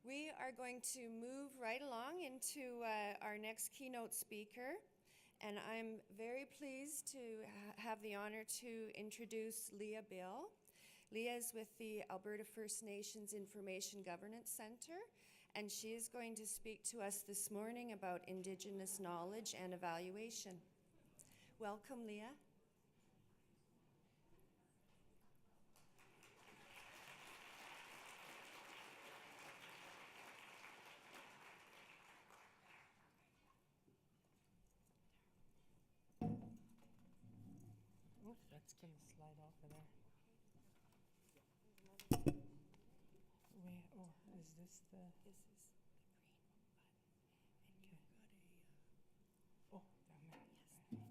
We are going to move right along into our next keynote speaker, and I'm very pleased to have the honor to introduce Leah Bill. Leah is with the Alberta First Nations Information Governance Centre, and she is going to speak to us this morning about Indigenous knowledge and evaluation. Welcome, Leah. That's going to slide off of there. Is this the... This is the green button, and you've got a... Oh, down there. Yes, there you go.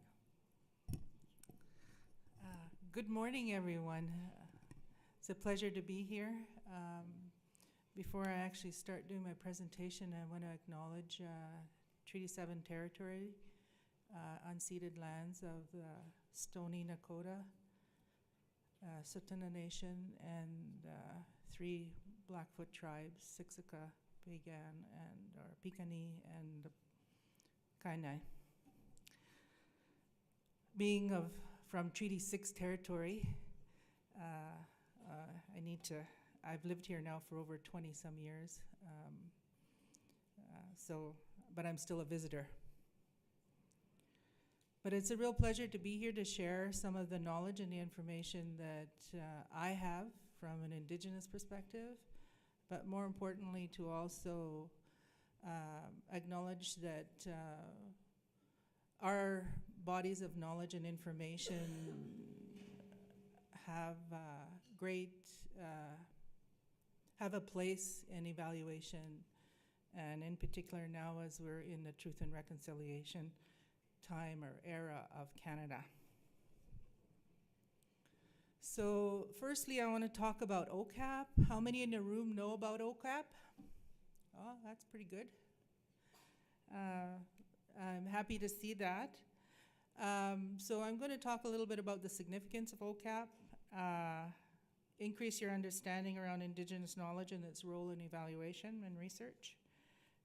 Good morning, everyone. It's a pleasure to be here. Before I actually start doing my presentation, I want to acknowledge Treaty 7 territory, unceded lands of the Stoney Nakoda, Sutuna Nation, and 3 Blackfoot tribes, Siksika, Piegan, or Piikani, and Kainai. Being from Treaty 6 territory, I've lived here now for over 20-some years, but I'm still a visitor. But it's a real pleasure to be here to share some of the knowledge and the information that I have from an Indigenous perspective, but more importantly to also acknowledge that our bodies of knowledge and information have a place in evaluation, and in particular now as we're in the Truth and Reconciliation time or era of Canada. So firstly, I want to talk about OCAP. How many in the room know about OCAP? Oh, that's pretty good. I'm happy to see that. So I'm going to talk a little bit about the significance of OCAP, increase your understanding around Indigenous knowledge and its role in evaluation and research,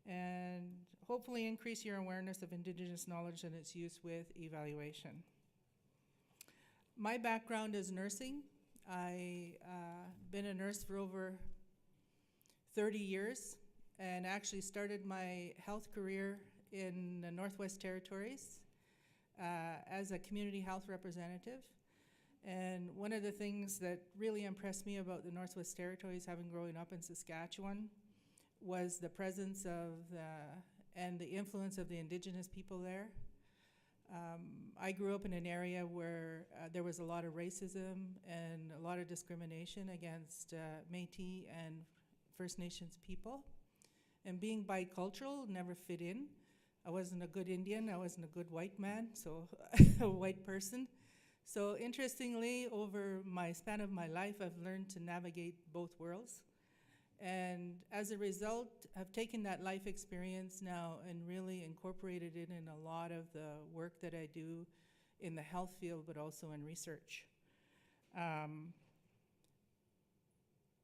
and hopefully increase your awareness of Indigenous knowledge and its use with evaluation. My background is nursing. I've been a nurse for over 30 years and actually started my health career in the Northwest Territories as a community health representative. And one of the things that really impressed me about the Northwest Territories, having grown up in Saskatchewan, was the presence of and the influence of the Indigenous people there. I grew up in an area where there was a lot of racism and a lot of discrimination against Métis and First Nations people. And being bicultural, never fit in. I wasn't a good Indian, I wasn't a good white man, so a white person. So interestingly, over my span of my life, I've learned to navigate both worlds. And as a result, I've taken that life experience now and really incorporated it in a lot of the work that I do in the health field, but also in research.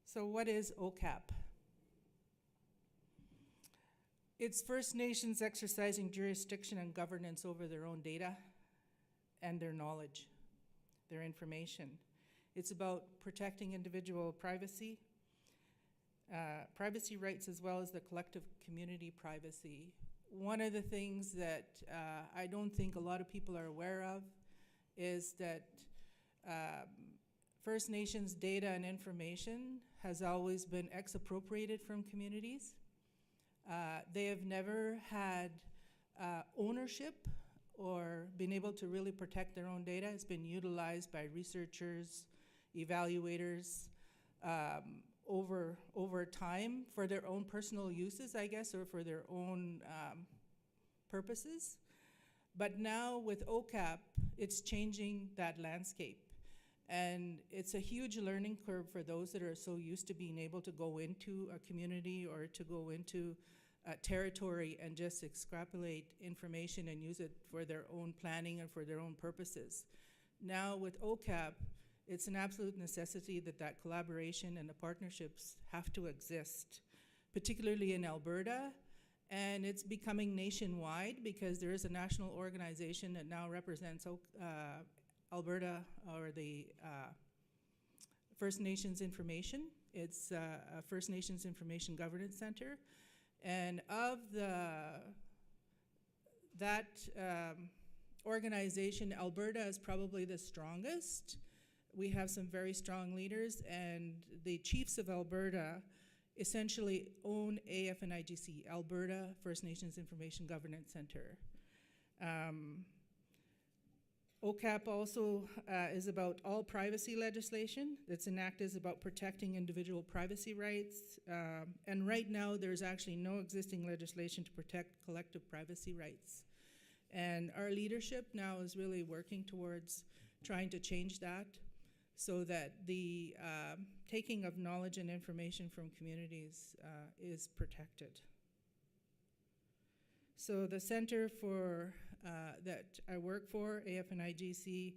So what is OCAP? It's First Nations exercising jurisdiction and governance over their own data and their knowledge, their information. It's about protecting individual privacy, privacy rights, as well as the collective community privacy. One of the things that I don't think a lot of people are aware of is that First Nations data and information has always been expropriated from communities. They have never had ownership or been able to really protect their own data. It's been utilized by researchers, evaluators, over time for their own personal uses, I guess, or for their own purposes. But now with OCAP, it's changing that landscape. And it's a huge learning curve for those that are so used to being able to go into a community or to go into a territory and just extrapolate information and use it for their own planning and for their own purposes. Now with OCAP, it's an absolute necessity that that collaboration and the partnerships have to exist, particularly in Alberta, and it's becoming nationwide because there is a national organization that now represents Alberta, or the First Nations Information. It's a First Nations Information Governance Center, and of that organization, Alberta is probably the strongest. We have some very strong leaders, and the chiefs of Alberta essentially own AFNIGC, Alberta First Nations Information Governance Center. OCAP also is about all privacy legislation that's enacted, is about protecting individual privacy rights. And right now, there's actually no existing legislation to protect collective privacy rights. And our leadership now is really working towards trying to change that so that the taking of knowledge and information from communities is protected. So the center for that I work for, AFNIGC,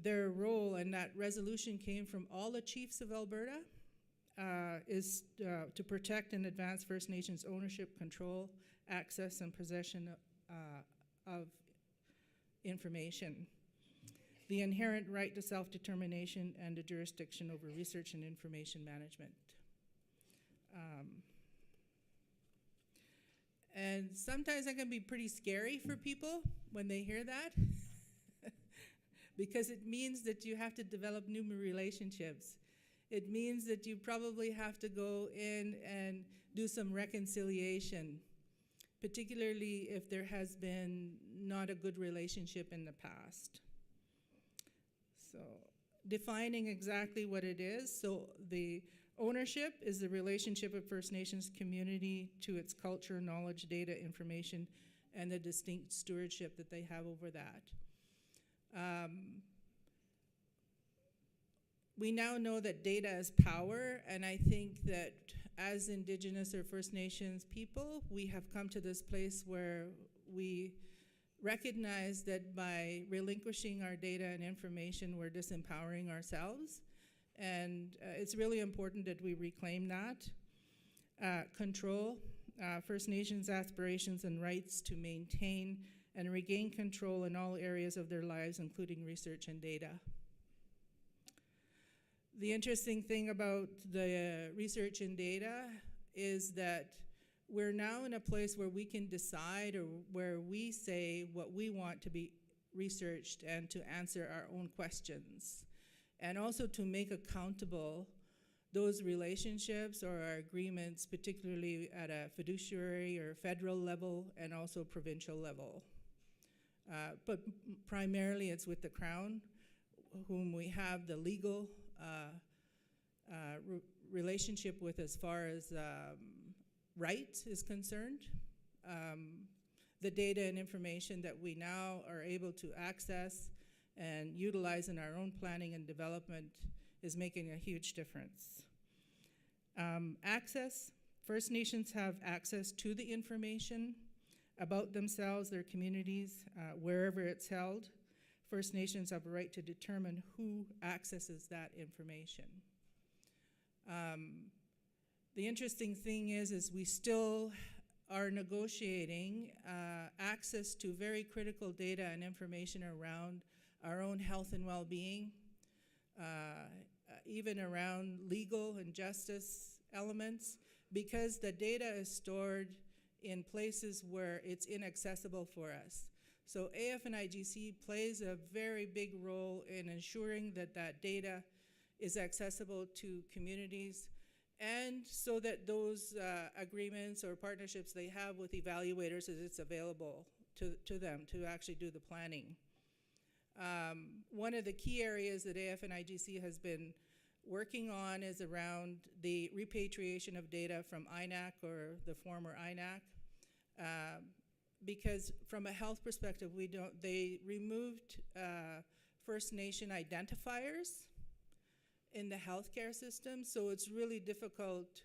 their role, and that resolution came from all the chiefs of Alberta, is to protect and advance First Nations ownership, control, access, and possession of information, the inherent right to self-determination, and the jurisdiction over research and information management. And sometimes that can be pretty scary for people when they hear that because it means that you have to develop new relationships. It means that you probably have to go in and do some reconciliation, particularly if there has been not a good relationship in the past. So defining exactly what it is. So the ownership is the relationship of First Nations community to its culture, knowledge, data, information, and the distinct stewardship that they have over that. We now know that data is power, and I think that as Indigenous or First Nations people, we have come to this place where we recognize that by relinquishing our data and information, we're disempowering ourselves. And it's really important that we reclaim that. Control, First Nations aspirations and rights to maintain and regain control in all areas of their lives, including research and data. The interesting thing about the research and data is that we're now in a place where we can decide, or where we say what we want to be researched and to answer our own questions, and also to make accountable those relationships or our agreements, particularly at a fiduciary or federal level and also provincial level. But primarily it's with the Crown, whom we have the legal relationship with as far as right is concerned. The data and information that we now are able to access and utilize in our own planning and development is making a huge difference. Access, First Nations have access to the information about themselves, their communities, wherever it's held. First Nations have a right to determine who accesses that information. The interesting thing is we still are negotiating access to very critical data and information around our own health and well-being, even around legal and justice elements, because the data is stored in places where it's inaccessible for us. So AFNIGC plays a very big role in ensuring that that data is accessible to communities, and so that those agreements or partnerships they have with evaluators, is it's available to them to actually do the planning. One of the key areas that AFNIGC has been working on is around the repatriation of data from INAC, or the former INAC, because from a health perspective, they removed First Nation identifiers in the healthcare system, so it's really difficult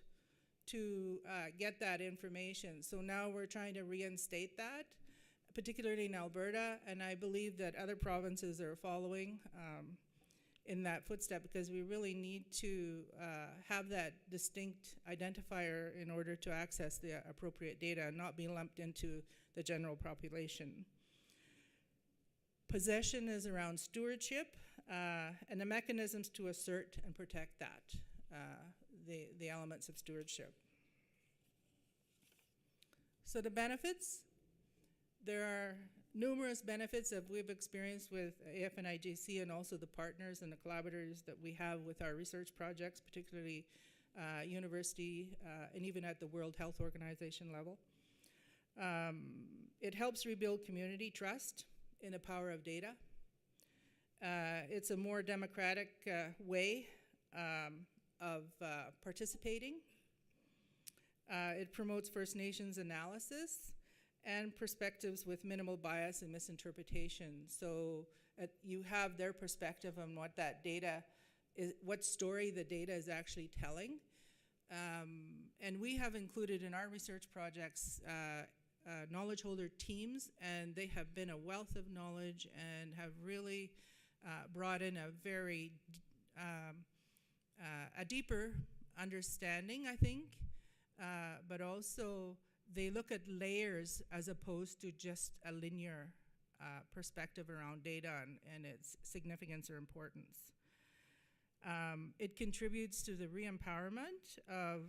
to get that information. So now we're trying to reinstate that, particularly in Alberta, and I believe that other provinces are following. in that footstep, because we really need to have that distinct identifier in order to access the appropriate data and not be lumped into the general population. Possession is around stewardship and the mechanisms to assert and protect that, the elements of stewardship. So the benefits, there are numerous benefits that we've experienced with AF and IJC, and also the partners and the collaborators that we have with our research projects, particularly university and even at the World Health Organization level. It helps rebuild community trust in the power of data. It's a more democratic way of participating. It promotes First Nations analysis and perspectives with minimal bias and misinterpretation. So you have their perspective on what that data is, what story the data is actually telling. And we have included in our research projects knowledge holder teams, and they have been a wealth of knowledge and have really brought in a very a deeper understanding, I think, but also they look at layers as opposed to just a linear perspective around data and its significance or importance. It contributes to the re-empowerment of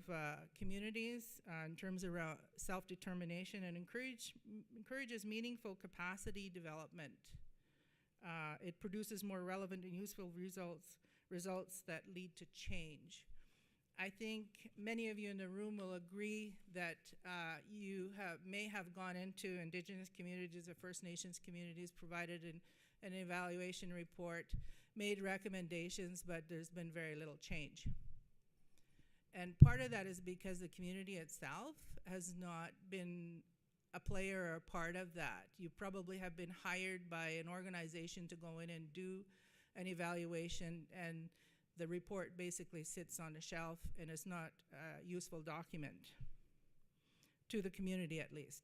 communities in terms of self-determination, and encourages meaningful capacity development. It produces more relevant and useful results that lead to change. I think many of you in the room will agree that you may have gone into Indigenous communities or First Nations communities, provided an evaluation report, made recommendations, but there's been very little change. And part of that is because the community itself has not been a player or a part of that. You probably have been hired by an organization to go in and do an evaluation, and the report basically sits on the shelf and is not a useful document to the community, at least.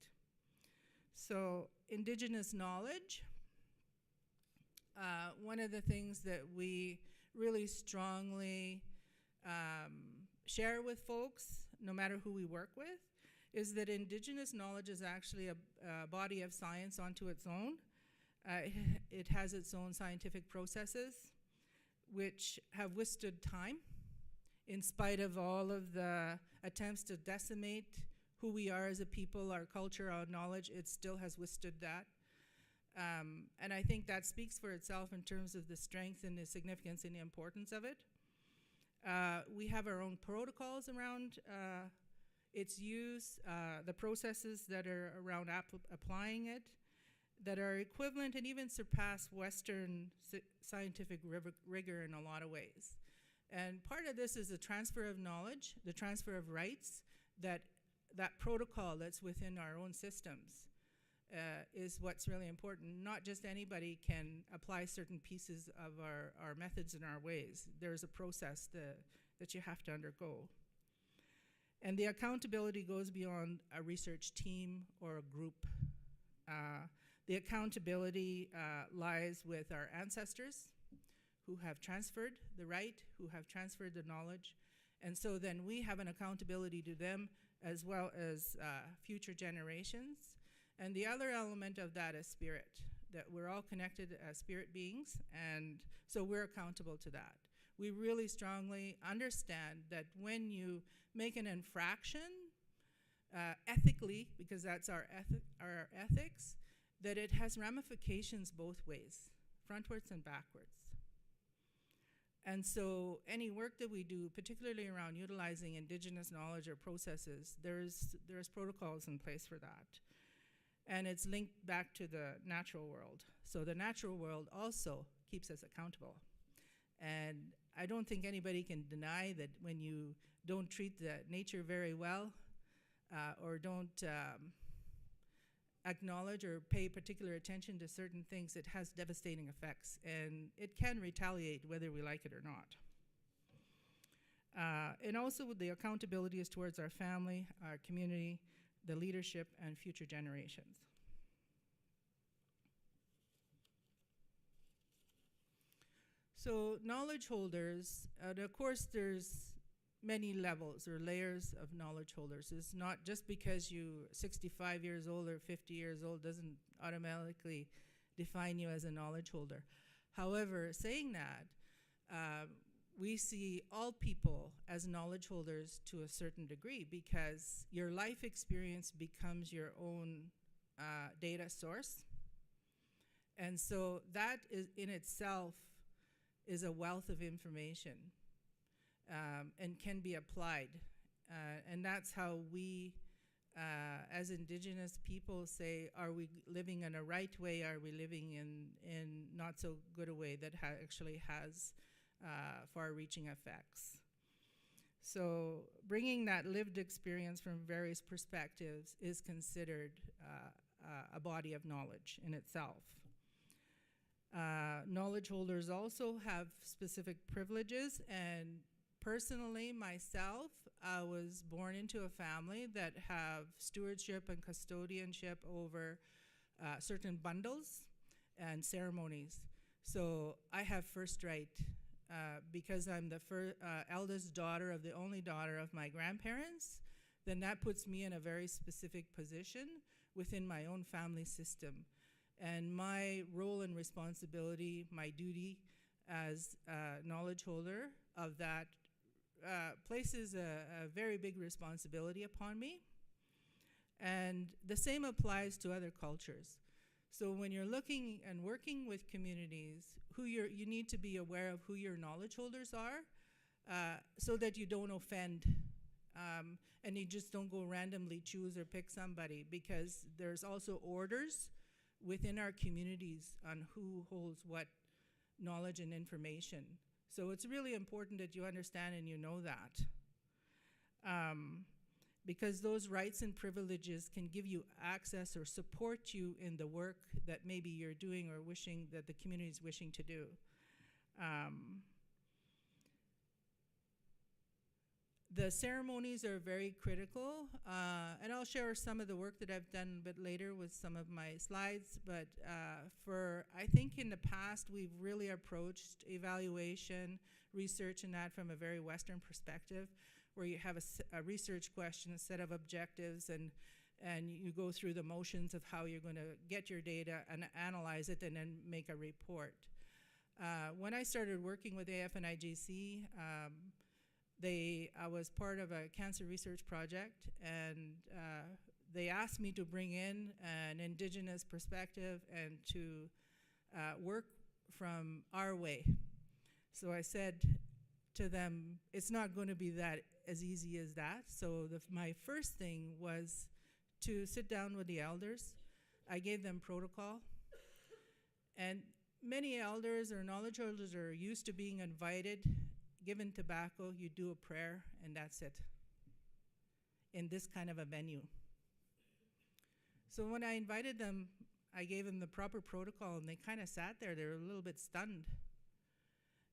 So Indigenous knowledge, one of the things that we really strongly share with folks, no matter who we work with, is that Indigenous knowledge is actually a body of science onto its own. It has its own scientific processes, which have withstood time. In spite of all of the attempts to decimate who we are as a people, our culture, our knowledge, it still has withstood that. And I think that speaks for itself in terms of the strength and the significance and the importance of it. We have our own protocols around its use, the processes that are around applying it, that are equivalent and even surpass Western scientific rigor in a lot of ways. And part of this is the transfer of knowledge, the transfer of rights, that protocol that's within our own systems is what's really important. Not just anybody can apply certain pieces of our methods and our ways. There's a process that you have to undergo. And the accountability goes beyond a research team or a group. The accountability lies with our ancestors who have transferred the right, who have transferred the knowledge. And so then we have an accountability to them as well as future generations. And the other element of that is spirit, that we're all connected as spirit beings, and so we're accountable to that. We really strongly understand that when you make an infraction, ethically, because that's our ethics, that it has ramifications both ways, frontwards and backwards. And so any work that we do, particularly around utilizing Indigenous knowledge or processes, there's protocols in place for that. And it's linked back to the natural world. So the natural world also keeps us accountable. And I don't think anybody can deny that when you don't treat the nature very well, or don't acknowledge or pay particular attention to certain things, it has devastating effects. And it can retaliate whether we like it or not. And also the accountability is towards our family, our community, the leadership, and future generations. So knowledge holders, and of course there's many levels or layers of knowledge holders. It's not just because you're 65 years old or 50 years old doesn't automatically define you as a knowledge holder. However, saying that, we see all people as knowledge holders to a certain degree, because your life experience becomes your own data source. And so that is in itself is a wealth of information, and can be applied. And that's how we, as Indigenous people, say, are we living in a right way? Are we living in not so good a way that actually has far-reaching effects? So bringing that lived experience from various perspectives is considered a body of knowledge in itself. Knowledge holders also have specific privileges, and personally, myself, I was born into a family that have stewardship and custodianship over certain bundles and ceremonies. So I have first right because I'm the eldest daughter of the only daughter of my grandparents. Then that puts me in a very specific position within my own family system. And my role and responsibility, my duty as a knowledge holder of that places a very big responsibility upon me. And the same applies to other cultures. So when you're looking and working with communities, you need to be aware of who your knowledge holders are, so that you don't offend, and you just don't go randomly choose or pick somebody, because there's also orders within our communities on who holds what knowledge and information. So it's really important that you understand and you know that. Because those rights and privileges can give you access or support you in the work that maybe you're doing or wishing that the community is wishing to do. The ceremonies are very critical, and I'll share some of the work that I've done a bit later with some of my slides, but I think in the past we've really approached evaluation, research, and that from a very Western perspective, where you have a research question, a set of objectives, and you go through the motions of how you're going to get your data and analyze it and then make a report. When I started working with AF and IGC, I was part of a cancer research project, and they asked me to bring in an Indigenous perspective and to work from our way. So I said to them, it's not going to be that as easy as that. So my first thing was to sit down with the elders. I gave them protocol, and many elders or knowledge holders are used to being invited, given tobacco, you do a prayer, and that's it, in this kind of a venue. So when I invited them, I gave them the proper protocol, and they kind of sat there. They were a little bit stunned.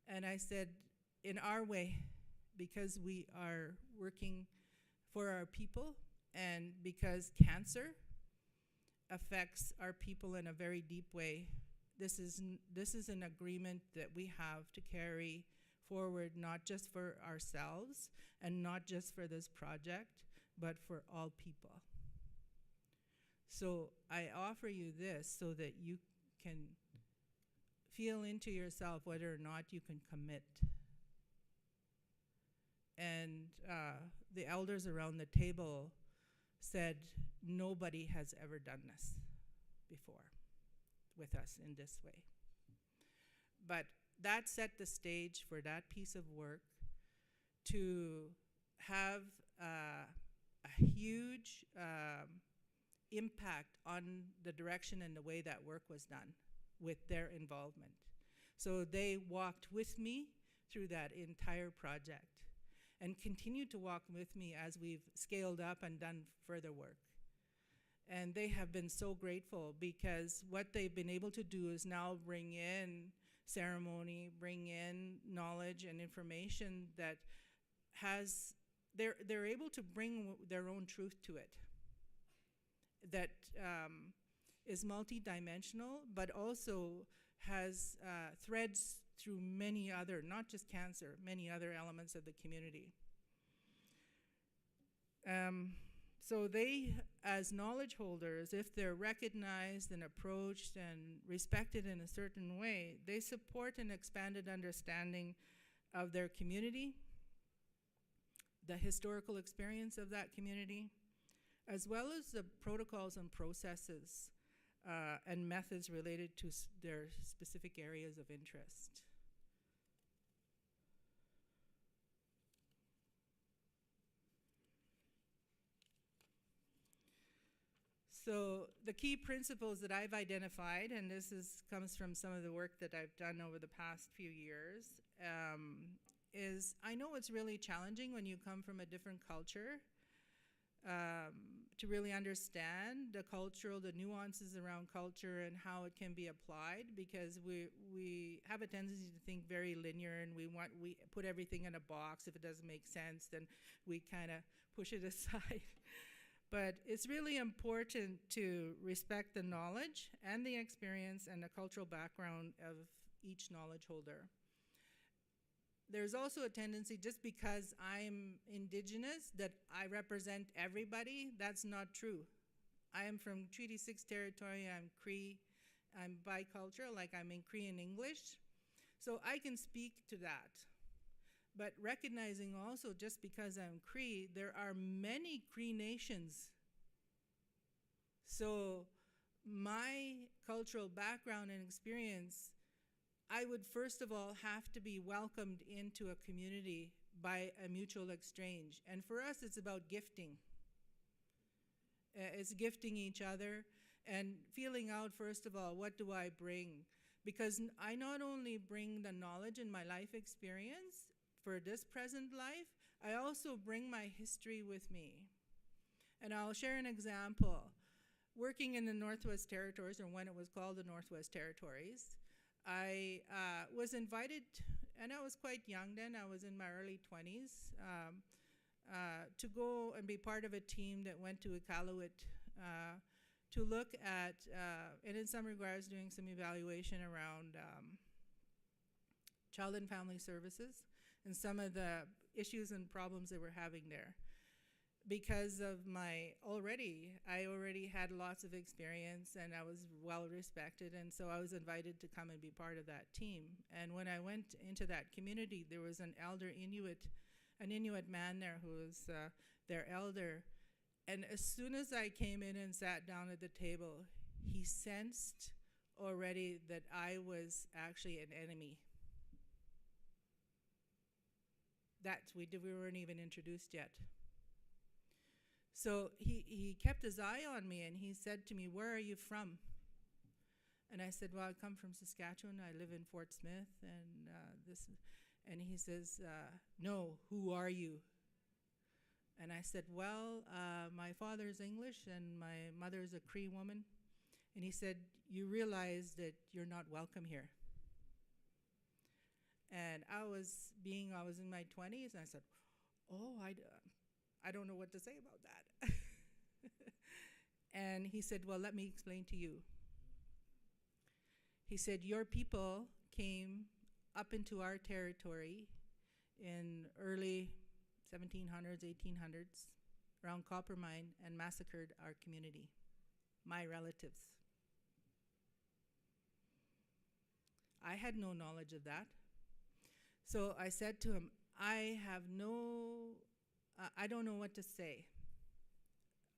And I said, in our way, because we are working for our people, and because cancer affects our people in a very deep way, this is an agreement that we have to carry forward, not just for ourselves and not just for this project, but for all people. So I offer you this so that you can feel into yourself whether or not you can commit. And the elders around the table said, nobody has ever done this before with us in this way. But that set the stage for that piece of work to have a huge impact on the direction and the way that work was done with their involvement. So they walked with me through that entire project and continue to walk with me as we've scaled up and done further work. And they have been so grateful, because what they've been able to do is now bring in ceremony, bring in knowledge and information that they're able to bring their own truth to it, that is multidimensional, but also has threads through many other, not just cancer, many other elements of the community. So they, as knowledge holders, if they're recognized and approached and respected in a certain way, they support an expanded understanding of their community, the historical experience of that community, as well as the protocols and processes and methods related to their specific areas of interest. So the key principles that I've identified, and this comes from some of the work that I've done over the past few years, is I know it's really challenging when you come from a different culture to really understand the nuances around culture and how it can be applied, because we have a tendency to think very linear, and we put everything in a box. If it doesn't make sense, then we kind of push it aside. But it's really important to respect the knowledge and the experience and the cultural background of each knowledge holder. There's also a tendency, just because I'm Indigenous, that I represent everybody. That's not true. I am from Treaty 6 territory. I'm Cree. I'm bicultural, like I'm in Cree and English. So I can speak to that. But recognizing also, just because I'm Cree, there are many Cree nations. So my cultural background and experience, I would first of all have to be welcomed into a community by a mutual exchange. And for us, it's about gifting. It's gifting each other and feeling out, first of all, what do I bring? Because I not only bring the knowledge and my life experience for this present life, I also bring my history with me. And I'll share an example. Working in the Northwest Territories, or when it was called the Northwest Territories, I was invited, and I was quite young then, I was in my early 20s, to go and be part of a team that went to Iqaluit to look at, and in some regards doing some evaluation around child and family services and some of the issues and problems that we're having there. Because of I already had lots of experience, and I was well respected, and so I was invited to come and be part of that team. And when I went into that community, there was an elder an Inuit man there who was their elder. And as soon as I came in and sat down at the table, he sensed already that I was actually an enemy. We weren't even introduced yet. So he kept his eye on me, and he said to me, "Where are you from?" And I said, "Well, I come from Saskatchewan. I live in Fort Smith, and And he says, "No, who are you?" And I said, "Well, my father's English, and my mother's a Cree woman." And he said, "You realize that you're not welcome here." And I was in my 20s, and I said, "Oh, I don't know what to say about that." And he said, "Well, let me explain to you." He said, "Your people came up into our territory in early 1700s, 1800s, around Copper Mine, and massacred our community, my relatives." I had no knowledge of that. So I said to him, I don't know what to say.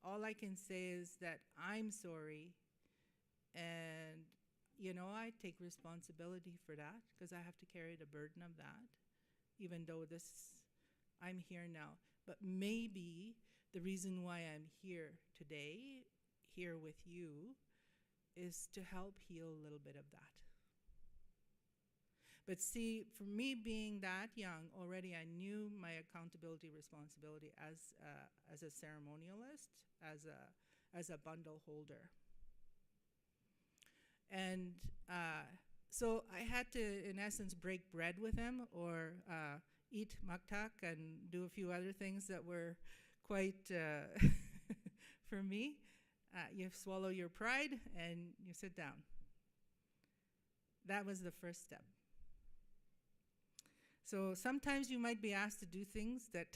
All I can say is that I'm sorry, and I take responsibility for that, because I have to carry the burden of that, even though I'm here now. But maybe the reason why I'm here today, here with you, is to help heal a little bit of that. But see, for me being that young, already I knew my accountability responsibility as a ceremonialist, as a bundle holder. And so I had to, in essence, break bread with him, or eat maktak and do a few other things that were quite, for me, you swallow your pride and you sit down. That was the first step. So sometimes you might be asked to do things that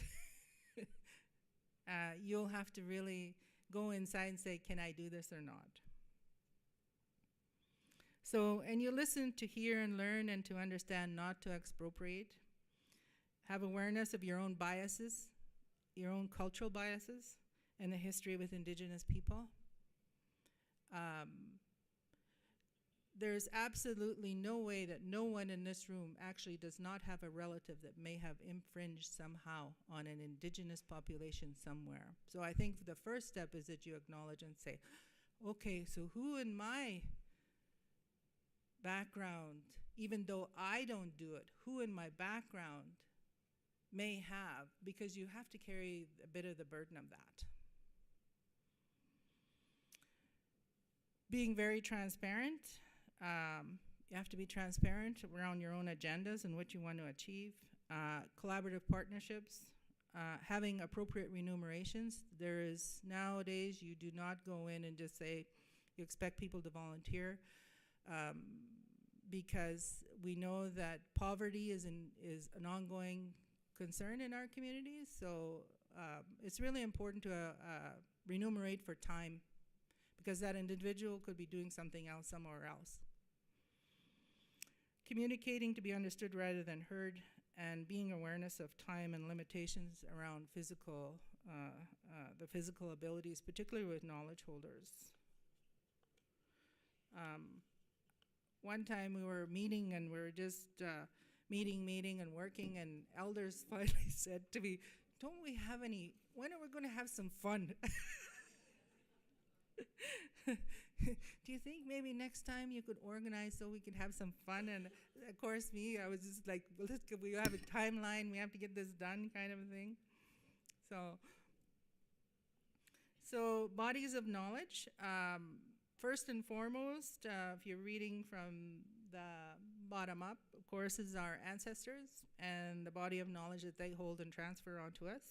you'll have to really go inside and say, can I do this or not? So, and you listen to hear and learn and to understand, not to expropriate. Have awareness of your own biases, your own cultural biases, and the history with Indigenous people. There's absolutely no way that no one in this room actually does not have a relative that may have infringed somehow on an Indigenous population somewhere. So I think the first step is that you acknowledge and say, okay, so who in my background, even though I don't do it, who in my background may have, because you have to carry a bit of the burden of that. Being very transparent. You have to be transparent around your own agendas and what you want to achieve. Collaborative partnerships. Having appropriate remunerations. There is, nowadays, you do not go in and just say, you expect people to volunteer, because we know that poverty is an ongoing concern in our communities. So it's really important to remunerate for time, because that individual could be doing something else somewhere else. Communicating to be understood rather than heard, and being awareness of time and limitations around physical, the physical abilities, particularly with knowledge holders. One time we were meeting and we were just meeting and working, and elders finally said to me, don't we have any, when are we going to have some fun? Do you think maybe next time you could organize so we could have some fun? And of course I was just like, well, we have a timeline, we have to get this done, kind of a thing. So bodies of knowledge. First and foremost, if you're reading from the bottom up, of course, is our ancestors and the body of knowledge that they hold and transfer onto us.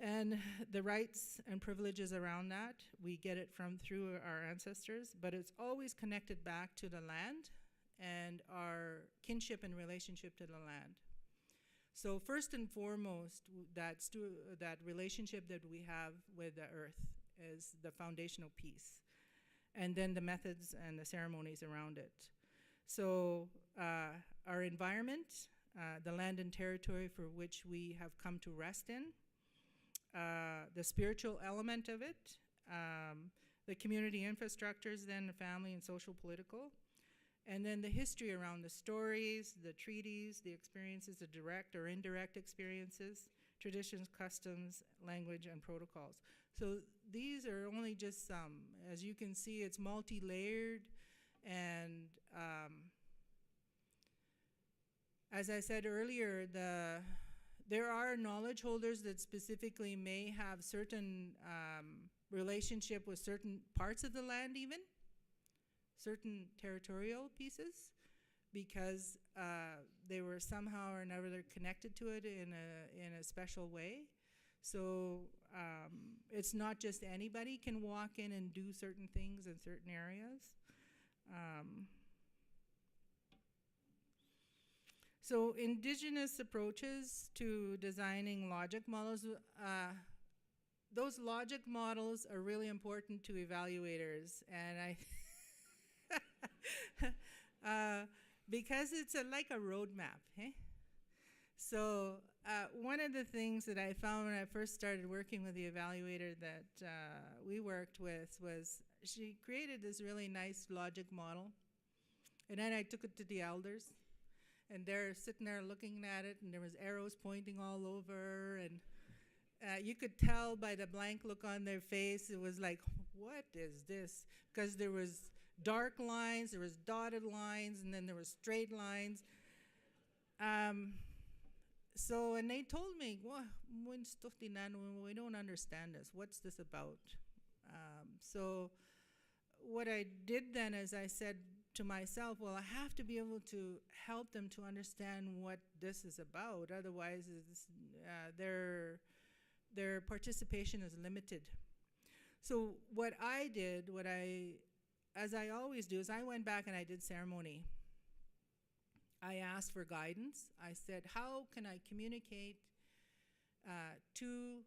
And the rights and privileges around that, we get it through our ancestors, but it's always connected back to the land and our kinship and relationship to the land. So first and foremost, that relationship that we have with the earth is the foundational piece. And then the methods and the ceremonies around it. So our environment, the land and territory for which we have come to rest in, the spiritual element of it, the community infrastructures, then the family and social political, and then the history around the stories, the treaties, the experiences, the direct or indirect experiences, traditions, customs, language, and protocols. So these are only just some. As you can see, it's multi-layered, and as I said earlier, there are knowledge holders that specifically may have certain relationship with certain parts of the land, even certain territorial pieces, because they were somehow or another connected to it in a special way. So it's not just anybody can walk in and do certain things in certain areas. So Indigenous approaches to designing logic models, those logic models are really important to evaluators, and because it's like a roadmap, eh? So one of the things that I found when I first started working with the evaluator that we worked with was she created this really nice logic model, and then I took it to the elders, and they're sitting there looking at it, and there was arrows pointing all over, and you could tell by the blank look on their face, it was like, what is this? Because there was dark lines, there was dotted lines, and then there was straight lines. So, and they told me, well, we don't understand this. What's this about? So what I did then is I said to myself, well, I have to be able to help them to understand what this is about. Otherwise, their participation is limited. So what I did, as I always do, is I went back and I did ceremony. I asked for guidance. I said, how can I communicate to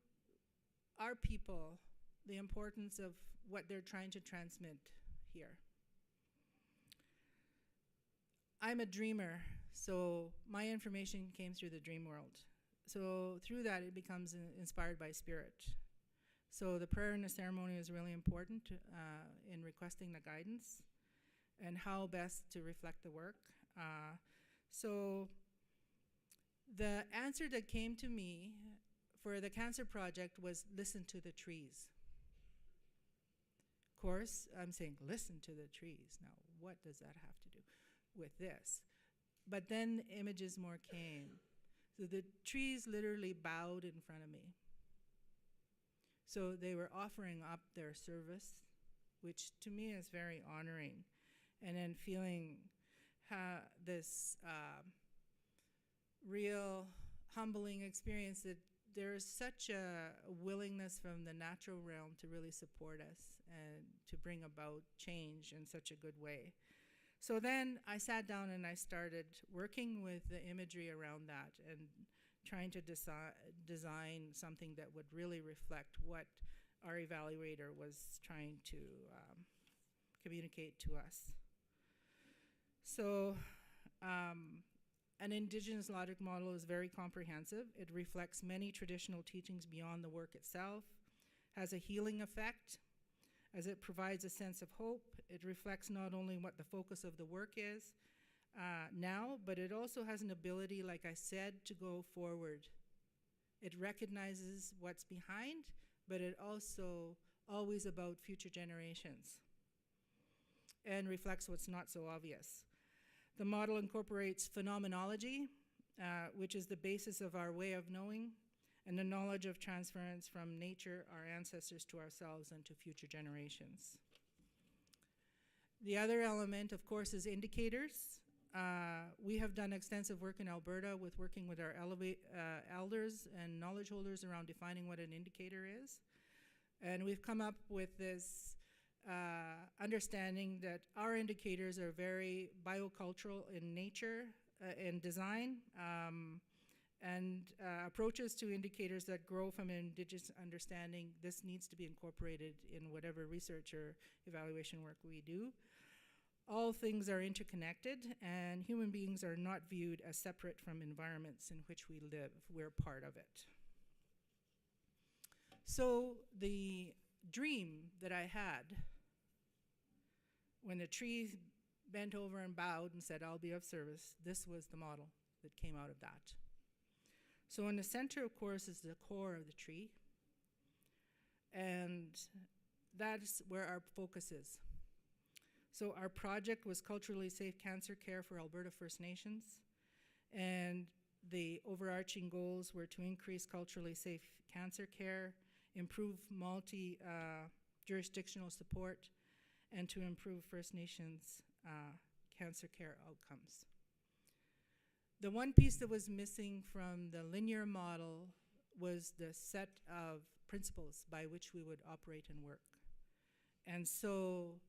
our people the importance of what they're trying to transmit here? I'm a dreamer, so my information came through the dream world. So through that, it becomes inspired by spirit. So the prayer and the ceremony is really important in requesting the guidance and how best to reflect the work. So the answer that came to me for the cancer project was listen to the trees. Of course, I'm saying listen to the trees. Now, what does that have to do with this? But then images more came. So the trees literally bowed in front of me. So they were offering up their service, which to me is very honoring. And then feeling this real humbling experience that there is such a willingness from the natural realm to really support us and to bring about change in such a good way. So then I sat down and I started working with the imagery around that and trying to design something that would really reflect what our evaluator was trying to communicate to us. So an Indigenous logic model is very comprehensive. It reflects many traditional teachings beyond the work itself, has a healing effect, as it provides a sense of hope. It reflects not only what the focus of the work is now, but it also has an ability, like I said, to go forward. It recognizes what's behind, but it also always about future generations and reflects what's not so obvious. The model incorporates phenomenology, which is the basis of our way of knowing, and the knowledge of transference from nature, our ancestors, to ourselves and to future generations. The other element, of course, is indicators. We have done extensive work in Alberta with working with our elders and knowledge holders around defining what an indicator is. And we've come up with this understanding that our indicators are very biocultural in nature, in design, and approaches to indicators that grow from an Indigenous understanding. This needs to be incorporated in whatever research or evaluation work we do. All things are interconnected, and human beings are not viewed as separate from environments in which we live. We're part of it. So the dream that I had when the tree bent over and bowed and said, "I'll be of service," this was the model that came out of that. So in the center, of course, is the core of the tree, and that's where our focus is. So our project was culturally safe cancer care for Alberta First Nations, and the overarching goals were to increase culturally safe cancer care, improve multi-jurisdictional support, and to improve First Nations cancer care outcomes. The one piece that was missing from the linear model was the set of principles by which we would operate and work. And so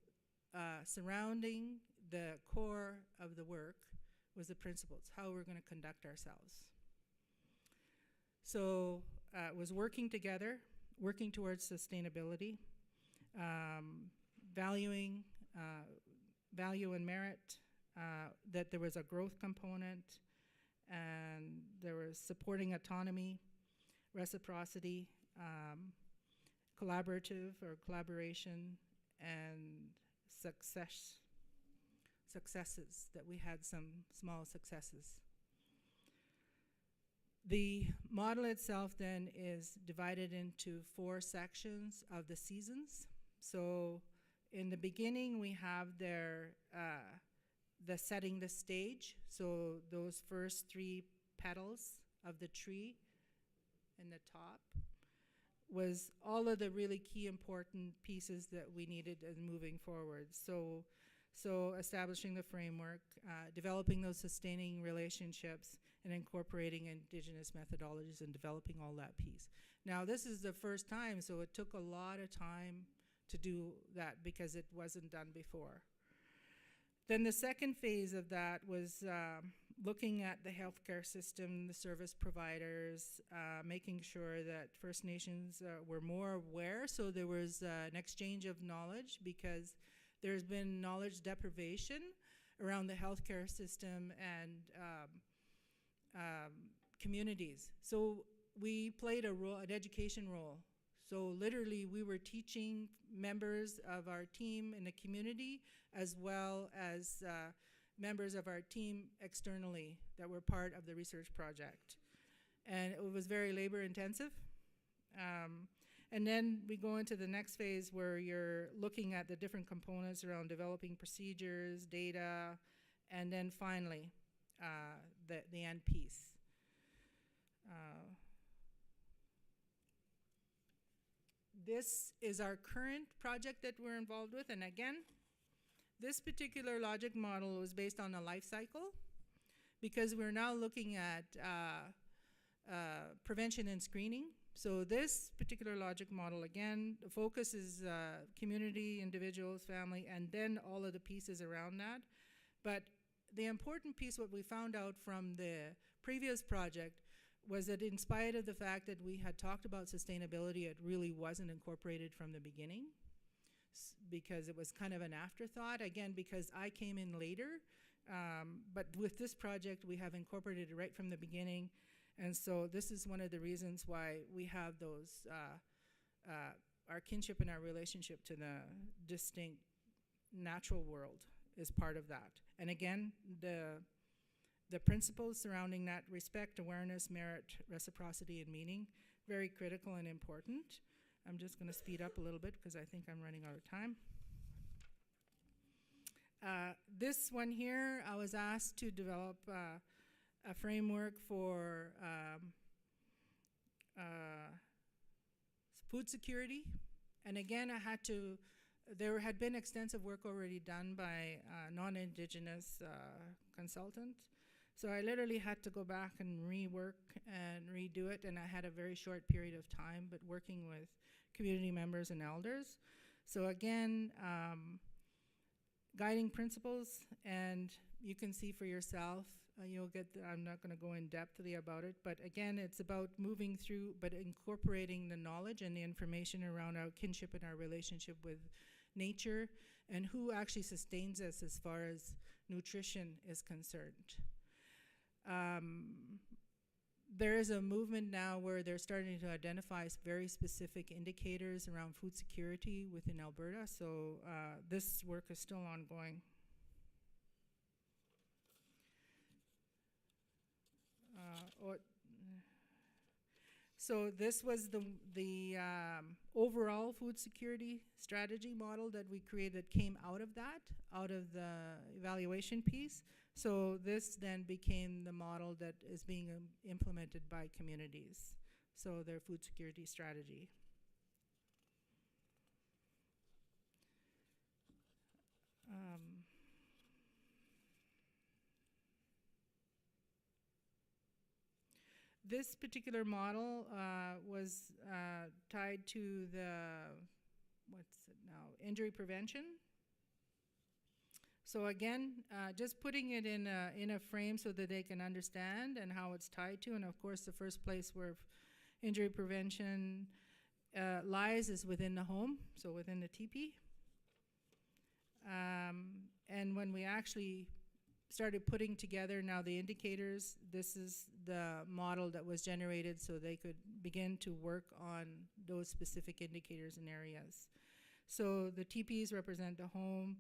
surrounding the core of the work was the principles, how we're going to conduct ourselves. So it was working together, working towards sustainability, valuing value and merit, that there was a growth component, and there was supporting autonomy, reciprocity, collaborative or collaboration, and successes, that we had some small successes. The model itself then is divided into 4 sections of the seasons. So in the beginning, we have the setting the stage. So those first 3 petals of the tree in the top was all of the really key important pieces that we needed in moving forward. So establishing the framework, developing those sustaining relationships, and incorporating Indigenous methodologies and developing all that piece. Now, this is the first time, so it took a lot of time to do that because it wasn't done before. Then the second phase of that was looking at the healthcare system, the service providers, making sure that First Nations were more aware, so there was an exchange of knowledge, because there's been knowledge deprivation around the healthcare system and communities. So we played a role, an education role. So literally we were teaching members of our team in the community, as well as members of our team externally that were part of the research project. And it was very labor intensive. And then we go into the next phase where you're looking at the different components around developing procedures, data, and then finally the end piece. This is our current project that we're involved with, and again, this particular logic model was based on a life cycle, because we're now looking at prevention and screening. So this particular logic model, again, the focus is community, individuals, family, and then all of the pieces around that. But the important piece, what we found out from the previous project, was that in spite of the fact that we had talked about sustainability, it really wasn't incorporated from the beginning, because it was kind of an afterthought, again, because I came in later. But with this project, we have incorporated it right from the beginning. And so this is one of the reasons why we have those, our kinship and our relationship to the distinct natural world is part of that. And again, the principles surrounding that: respect, awareness, merit, reciprocity, and meaning, very critical and important. I'm just going to speed up a little bit because I think I'm running out of time. This one here, I was asked to develop a framework for food security. And again, there had been extensive work already done by a non-Indigenous consultant. So I literally had to go back and rework and redo it, and I had a very short period of time, but working with community members and elders. So again, guiding principles, and you can see for yourself, you'll get, I'm not gonna go in depthly about it, but again, it's about moving through, but incorporating the knowledge and the information around our kinship and our relationship with nature, and who actually sustains us as far as nutrition is concerned. There is a movement now where they're starting to identify very specific indicators around food security within Alberta, so this work is still ongoing. So this was the overall food security strategy model that we created, came out of that, out of the evaluation piece. So this then became the model that is being implemented by communities. So their food security strategy. This particular model was tied to the, what's it now, injury prevention. So again, just putting it in a frame so that they can understand and how it's tied to. And of course, the first place where injury prevention lies is within the home, so within the teepee. And when we actually started putting together now the indicators, this is the model that was generated so they could begin to work on those specific indicators and areas. So the teepees represent the home,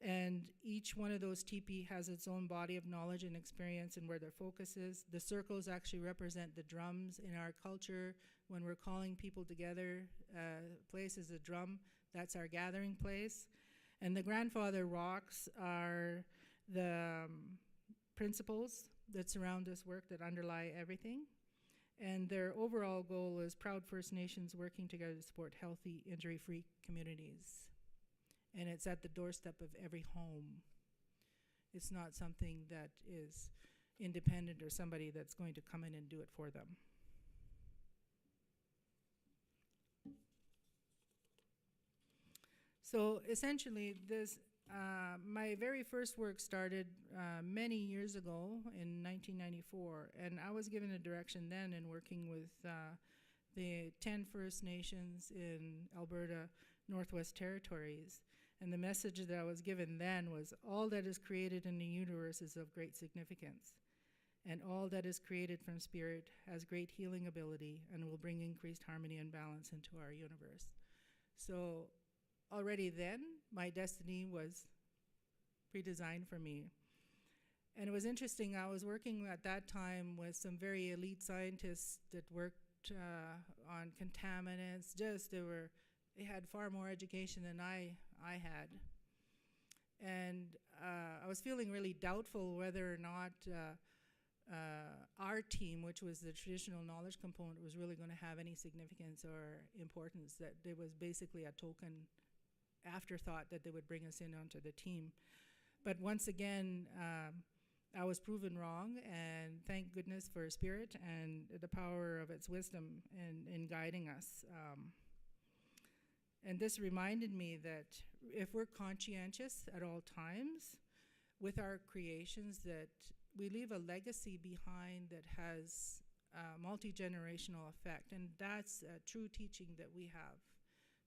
and each one of those teepee has its own body of knowledge and experience and where their focus is. The circles actually represent the drums in our culture. When we're calling people together, place is a drum, that's our gathering place. And the grandfather rocks are the principles that surround this work, that underlie everything. And their overall goal is proud First Nations working together to support healthy, injury-free communities. And it's at the doorstep of every home. It's not something that is independent or somebody that's going to come in and do it for them. So essentially, this My very first work started many years ago in 1994, and I was given a direction then in working with the 10 First Nations in Alberta Northwest Territories. And the message that I was given then was, all that is created in the universe is of great significance. And all that is created from spirit has great healing ability and will bring increased harmony and balance into our universe. So already then, my destiny was pre-designed for me. And it was interesting, I was working at that time with some very elite scientists that worked on contaminants. They had far more education than I had. And I was feeling really doubtful whether or not our team, which was the traditional knowledge component, was really going to have any significance or importance, that there was basically a token afterthought that they would bring us in onto the team. But once again, I was proven wrong, and thank goodness for Spirit and the power of its wisdom in guiding us. And this reminded me that if we're conscientious at all times with our creations, that we leave a legacy behind that has a multi-generational effect, and that's a true teaching that we have.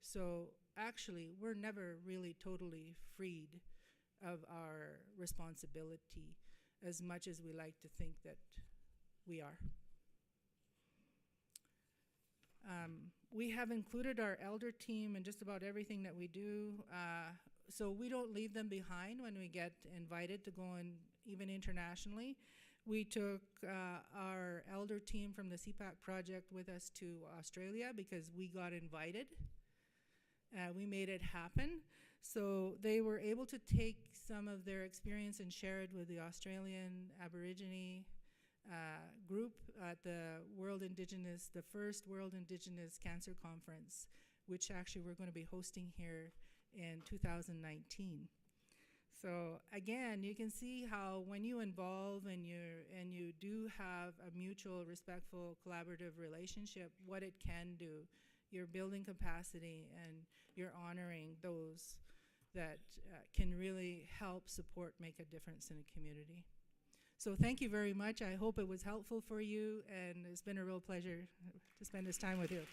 So actually, we're never really totally freed of our responsibility as much as we like to think that we are. We have included our elder team in just about everything that we do, so we don't leave them behind when we get invited to go in, even internationally. We took our elder team from the CPAC project with us to Australia because we got invited. We made it happen. So they were able to take some of their experience and share it with the Australian Aborigine group at the first World Indigenous Cancer Conference, which actually we're going to be hosting here in 2019. So again, you can see how when you involve and you do have a mutual, respectful, collaborative relationship, what it can do. You're building capacity and you're honoring those that can really help support, make a difference in a community. So thank you very much. I hope it was helpful for you, and it's been a real pleasure to spend this time with you.